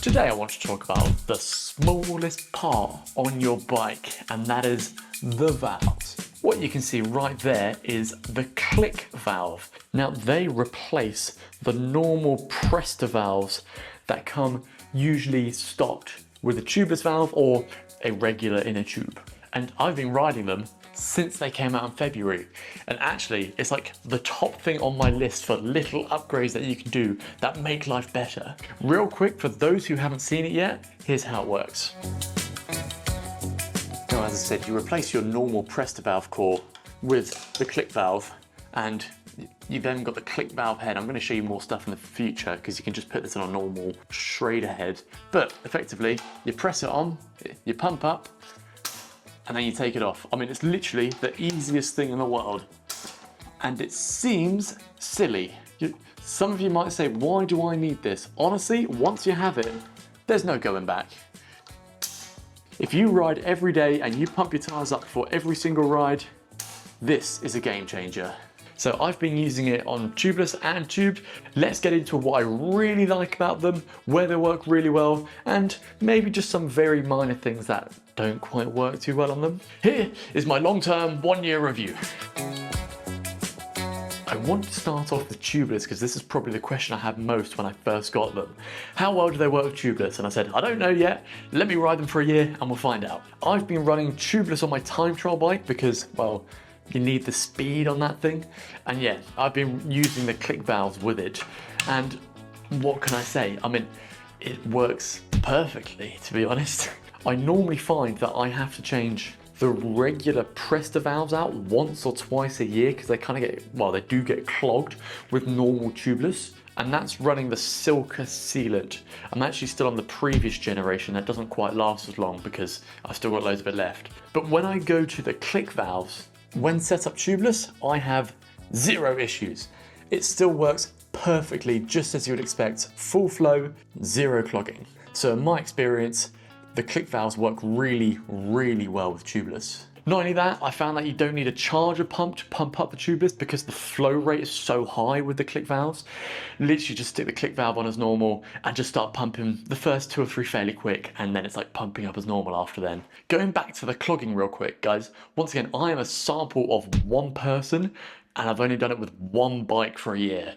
Today I want to talk about the smallest part on your bike, and that is the valves. What you can see right there is the Clik valve. Now they replace the normal Presta valves that come usually stocked with a tubeless valve or a regular inner tube. And I've been riding them since they came out in February. And actually, it's like the top thing on my list for little upgrades that you can do that make life better. Real quick, for those who haven't seen it yet, here's how it works. Now, as I said, you replace your normal Presta valve core with the Clik valve, and you've then got the Clik valve head. I'm going to show you more stuff in the future because you can just put this on a normal Schrader head. But effectively, you press it on, you pump up, and then you take it off. I mean, it's literally the easiest thing in the world. And it seems silly. Some of you might say, why do I need this? Honestly, once you have it, there's no going back. If you ride every day and you pump your tires up before every single ride, this is a game changer. So I've been using it on tubeless and tubed. Let's get into what I really like about them, where they work really well, and maybe just some very minor things that don't quite work too well on them. Here is my long-term 1-year review. I want to start off with tubeless because this is probably the question I had most when I first got them. How well do they work with tubeless? And I said, I don't know yet. Let me ride them for a year and we'll find out. I've been running tubeless on my time trial bike because, well, you need the speed on that thing. And yeah, I've been using the Clik valves with it. And what can I say? I mean, it works perfectly, to be honest. I normally find that I have to change the regular Presta valves out once or twice a year because they kind of get, well, they do get clogged with normal tubeless. And that's running the Silka sealant. I'm actually still on the previous generation that doesn't quite last as long because I've still got loads of it left. But when I go to the Clik valves, when set up tubeless, I have zero issues. It still works perfectly, just as you would expect. Full flow, zero clogging. So in my experience, the Clik valves work really, really well with tubeless. Not only that, I found that you don't need a charger pump to pump up the tubeless because the flow rate is so high with the Clik valves. Literally just stick the Clik valve on as normal and just start pumping the first 2 or 3 fairly quick, and then it's like pumping up as normal after then. Going back to the clogging real quick, guys. Once again, I am a sample of one person and I've only done it with one bike for a year.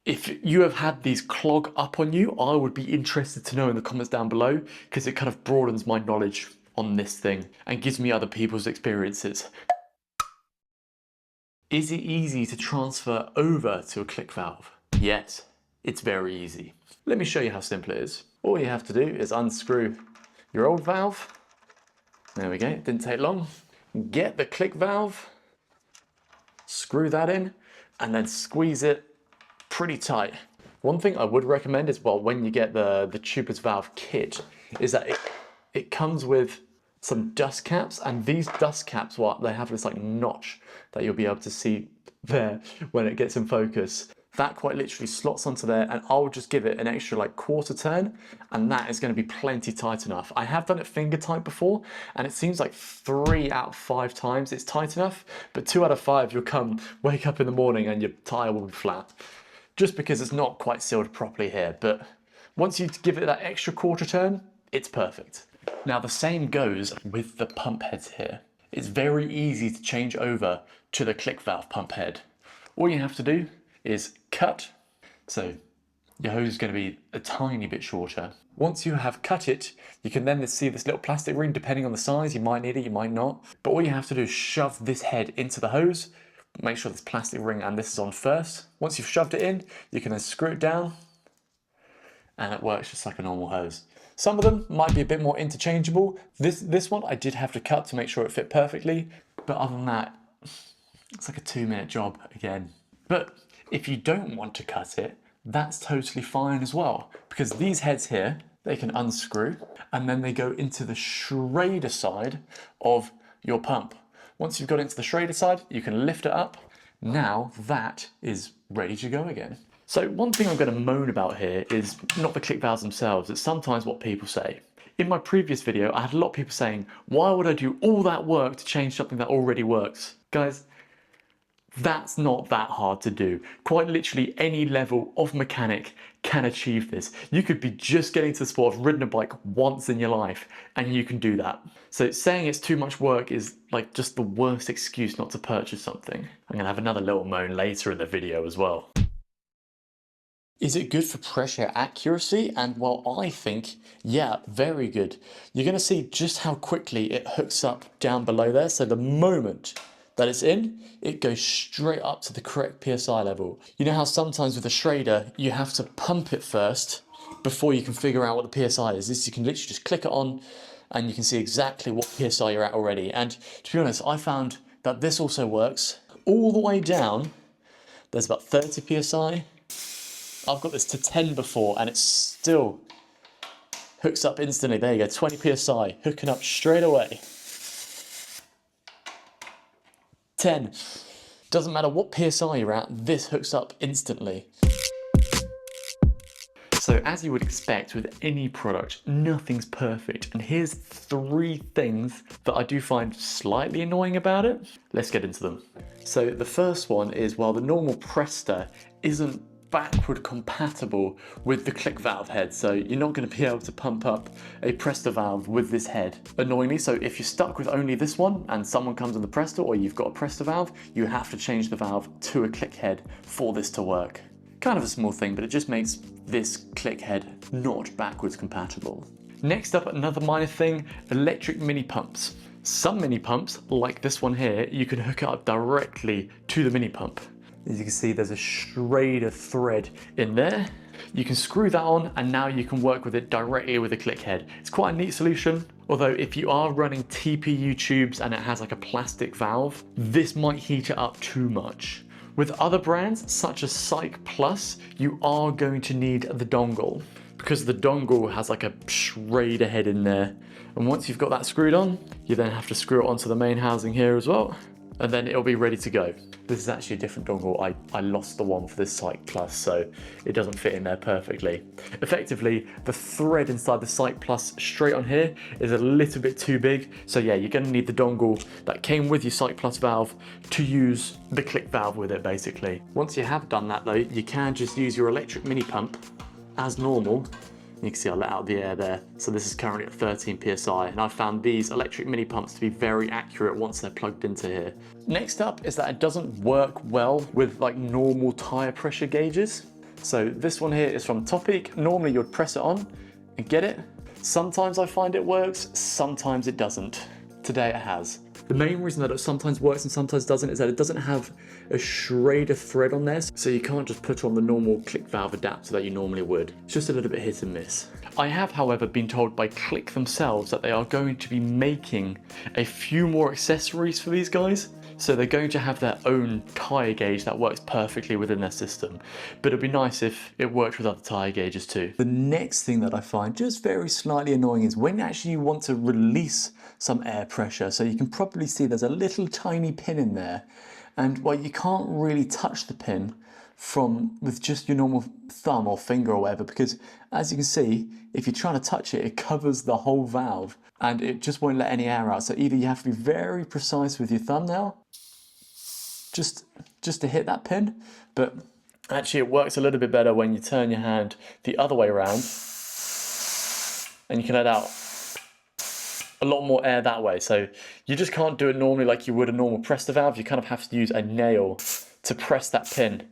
If you have had these clog up on you, I would be interested to know in the comments down below because it kind of broadens my knowledge on this thing and gives me other people's experiences. Is it easy to transfer over to a Clik valve? Yes, it's very easy. Let me show you how simple it is. All you have to do is unscrew your old valve. There we go, it didn't take long. Get the Clik valve, screw that in, and then squeeze it pretty tight. One thing I would recommend is, well, when you get the tubeless valve kit, is that it comes with some dust caps, and these dust caps, what they have this like notch that you'll be able to see there when it gets in focus. That quite literally slots onto there, and I'll just give it an extra like quarter turn, and that is going to be plenty tight enough. I have done it finger tight before, and it seems like 3 out of 5 times it's tight enough, but 2 out of 5 you'll wake up in the morning and your tire will be flat, just because it's not quite sealed properly here. But once you give it that extra quarter turn, it's perfect. Now the same goes with the pump heads here. It's very easy to change over to the Clik valve pump head. All you have to do is cut, so your hose is going to be a tiny bit shorter. Once you have cut it, you can then see this little plastic ring, depending on the size. You might need it, you might not. But all you have to do is shove this head into the hose, make sure this plastic ring and this is on first. Once you've shoved it in, you can then screw it down, and it works just like a normal hose. Some of them might be a bit more interchangeable. This one I did have to cut to make sure it fit perfectly, but other than that, it's like a 2-minute job again. But if you don't want to cut it, that's totally fine as well, because these heads here, they can unscrew and then they go into the Schrader side of your pump. Once you've got it into the Schrader side, you can lift it up. Now that is ready to go again. So one thing I'm going to moan about here is not the Clik valves themselves, it's sometimes what people say. In my previous video, I had a lot of people saying, why would I do all that work to change something that already works? Guys, That's not that hard to do. Quite literally any level of mechanic can achieve this. You could be just getting to the sport of riding a bike once in your life and you can do that. So saying it's too much work is like just the worst excuse not to purchase something. I'm gonna have another little moan later in the video as well. Is it good for pressure accuracy? And well, I think, yeah, very good. You're gonna see just how quickly it hooks up down below there. So the moment that it's in, it goes straight up to the correct PSI level. You know how sometimes with a Schrader, you have to pump it first before you can figure out what the PSI is. This, you can literally just click it on and you can see exactly what PSI you're at already. And to be honest, I found that this also works all the way down. There's about 30 PSI. I've got this to 10 before and it still hooks up instantly. There you go, 20 PSI, hooking up straight away. 10. Doesn't matter what PSI you're at, this hooks up instantly. So as you would expect with any product, nothing's perfect. And here's 3 things that I do find slightly annoying about it. Let's get into them. So the first one is, well, the normal Presta isn't backward compatible with the Clik valve head, so you're not going to be able to pump up a Presta valve with this head, annoyingly. So if you're stuck with only this one and someone comes on the Presta, or you've got a Presta valve, you have to change the valve to a Clik head for this to work. Kind of a small thing, but it just makes this Clik head not backwards compatible. Next up, another minor thing, electric mini pumps. Some mini pumps, like this one here, you can hook it up directly to the mini pump. As you can see, there's a Schrader thread in there. You can screw that on and now you can work with it directly with a Clik head. It's quite a neat solution, although if you are running TPU tubes and it has like a plastic valve, this might heat it up too much. With other brands, such as Clik Plus, you are going to need the dongle because the dongle has like a Schrader head in there. And once you've got that screwed on, you then have to screw it onto the main housing here as well, and then it'll be ready to go. This is actually a different dongle. I lost the one for this Clik Plus, so it doesn't fit in there perfectly. Effectively, the thread inside the Clik Plus straight on here is a little bit too big. So yeah, you're gonna need the dongle that came with your Clik Plus valve to use the Clik valve with it, basically. Once you have done that though, you can just use your electric mini pump as normal. You can see I let out the air there. So this is currently at 13 PSI, and I found these electric mini pumps to be very accurate once they're plugged into here. Next up is that it doesn't work well with like normal tire pressure gauges. So this one here is from Topic. Normally you'd press it on and get it. Sometimes I find it works, sometimes it doesn't. Today it has. The main reason that it sometimes works and sometimes doesn't is that it doesn't have a Schrader thread on there, so you can't just put on the normal Clik valve adapter that you normally would. It's just a little bit hit and miss. I have, however, been told by Clik themselves that they are going to be making a few more accessories for these guys. So they're going to have their own tyre gauge that works perfectly within their system. But it'd be nice if it worked with other tyre gauges too. The next thing that I find just very slightly annoying is when actually you want to release some air pressure. So you can probably see there's a little tiny pin in there. And well, you can't really touch the pin with just your normal thumb or finger or whatever, because as you can see, if you're trying to touch it, it covers the whole valve and it just won't let any air out. So either you have to be very precise with your thumbnail, just to hit that pin, but actually it works a little bit better when you turn your hand the other way around and you can let out a lot more air that way. So you just can't do it normally like you would a normal Presta valve. You kind of have to use a nail to press that pin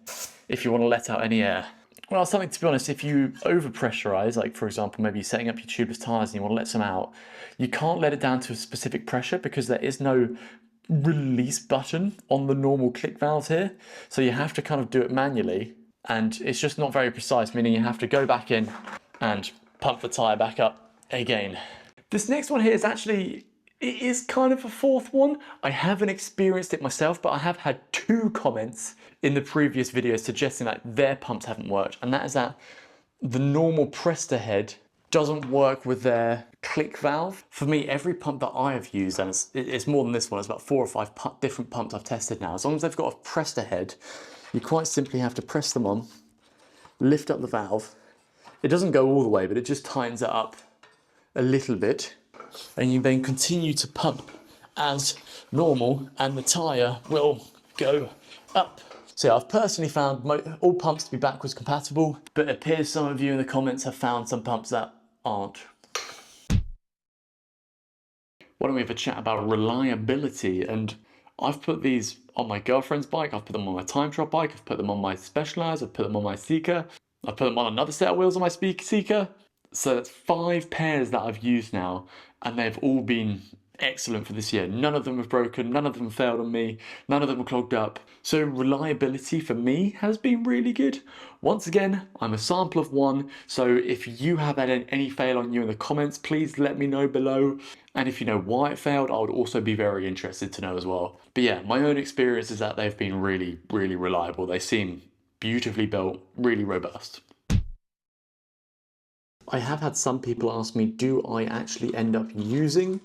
if you want to let out any air. Well, something to be honest, if you over pressurize, like for example, maybe you're setting up your tubeless tires and you want to let some out, you can't let it down to a specific pressure because there is no release button on the normal Clik valves here. So you have to kind of do it manually and it's just not very precise, meaning you have to go back in and pump the tire back up again. This next one here is actually, it is kind of a fourth one. I haven't experienced it myself, but I have had 2 comments in the previous videos suggesting that their pumps haven't worked, and that is that the normal Presta head doesn't work with their Clik valve. For me, every pump that I have used, and it's more than this one, it's about 4 or 5 different pumps I've tested now. As long as they've got a Presta head, you quite simply have to press them on, lift up the valve. It doesn't go all the way, but it just tightens it up a little bit, and you then continue to pump as normal and the tire will go up. So yeah, I've personally found all pumps to be backwards compatible, but it appears some of you in the comments have found some pumps that aren't. Why don't we have a chat about reliability? And I've put these on my girlfriend's bike, I've put them on my time trial bike, I've put them on my Specialized, I've put them on my Seeker, I've put them on another set of wheels on my Seeker. So that's 5 pairs that I've used now, and they've all been excellent for this year. None of them have broken, none of them failed on me, none of them were clogged up. So reliability for me has been really good. Once again, I'm a sample of one, so if you have had any fail on you in the comments, please let me know below. And if you know why it failed, I would also be very interested to know as well. But yeah, my own experience is that they've been really, really reliable. They seem beautifully built, really robust. I have had some people ask me, do I actually end up using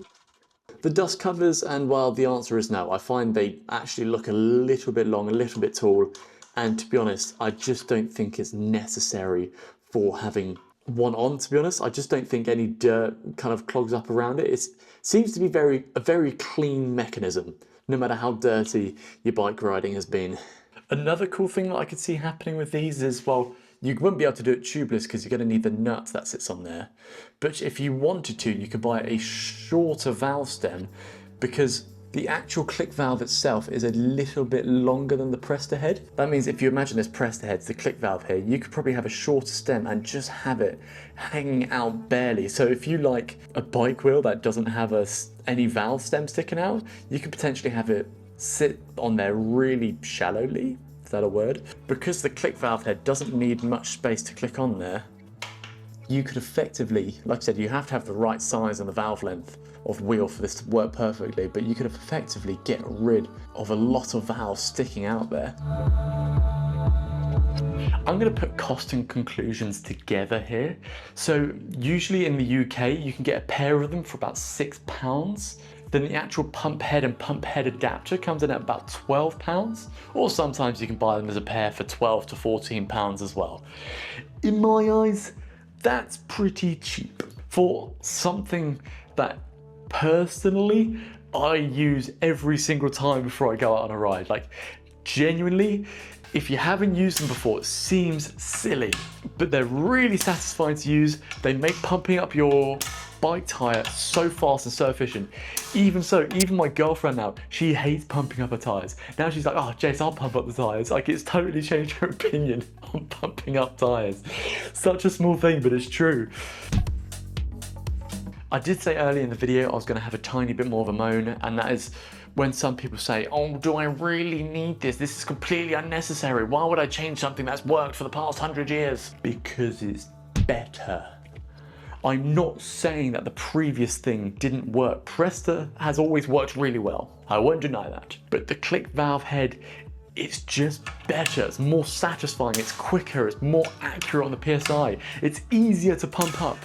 the dust covers? And well, the answer is no. I find they actually look a little bit long, a little bit tall. And to be honest, I just don't think it's necessary for having one on, to be honest. I just don't think any dirt kind of clogs up around it. It seems to be a very clean mechanism, no matter how dirty your bike riding has been. Another cool thing that I could see happening with these is, well, you wouldn't be able to do it tubeless because you're going to need the nut that sits on there. But if you wanted to, you could buy a shorter valve stem, because the actual Clik valve itself is a little bit longer than the Presta head. That means if you imagine this Presta head, the Clik valve here, you could probably have a shorter stem and just have it hanging out barely. So if you like a bike wheel that doesn't have any valve stem sticking out, you could potentially have it sit on there really shallowly. Is that a word? Because the Clik valve head doesn't need much space to click on there, you could effectively, like I said, you have to have the right size and the valve length of wheel for this to work perfectly, but you could effectively get rid of a lot of valves sticking out there. I'm going to put cost and conclusions together here. So usually in the UK, you can get a pair of them for about £6. Then the actual pump head and pump head adapter comes in at about £12, or sometimes you can buy them as a pair for £12 to £14 as well. In my eyes, that's pretty cheap for something that personally I use every single time before I go out on a ride. Like, genuinely, if you haven't used them before, it seems silly, but they're really satisfying to use. They make pumping up your bike tire so fast and so efficient. Even so, even my girlfriend now, she hates pumping up her tires. Now she's like, oh, Jace, I'll pump up the tires. Like, it's totally changed her opinion on pumping up tires. Such a small thing, but it's true. I did say earlier in the video I was going to have a tiny bit more of a moan, and that is when some people say, oh, do I really need this? This is completely unnecessary. Why would I change something that's worked for the past 100 years? Because it's better. I'm not saying that the previous thing didn't work. Presta has always worked really well. I won't deny that. But the Clik valve head, it's just better. It's more satisfying, it's quicker, it's more accurate on the PSI. It's easier to pump up.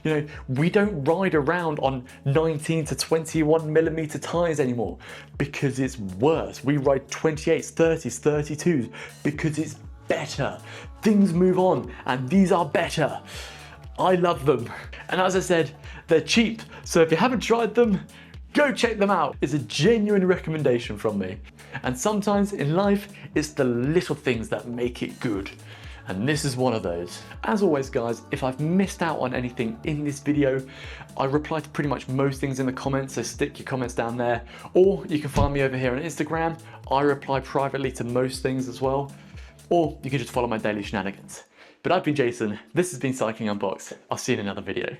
You know, we don't ride around on 19 to 21 millimeter tires anymore because it's worse. We ride 28s, 30s, 32s because it's better. Things move on and these are better. I love them. And as I said, they're cheap. So if you haven't tried them, go check them out. It's a genuine recommendation from me. And sometimes in life, it's the little things that make it good. And this is one of those. As always, guys, if I've missed out on anything in this video, I reply to pretty much most things in the comments, so stick your comments down there. Or you can find me over here on Instagram. I reply privately to most things as well. Or you can just follow my daily shenanigans. But I've been Jason, this has been Cycling Unboxed. I'll see you in another video.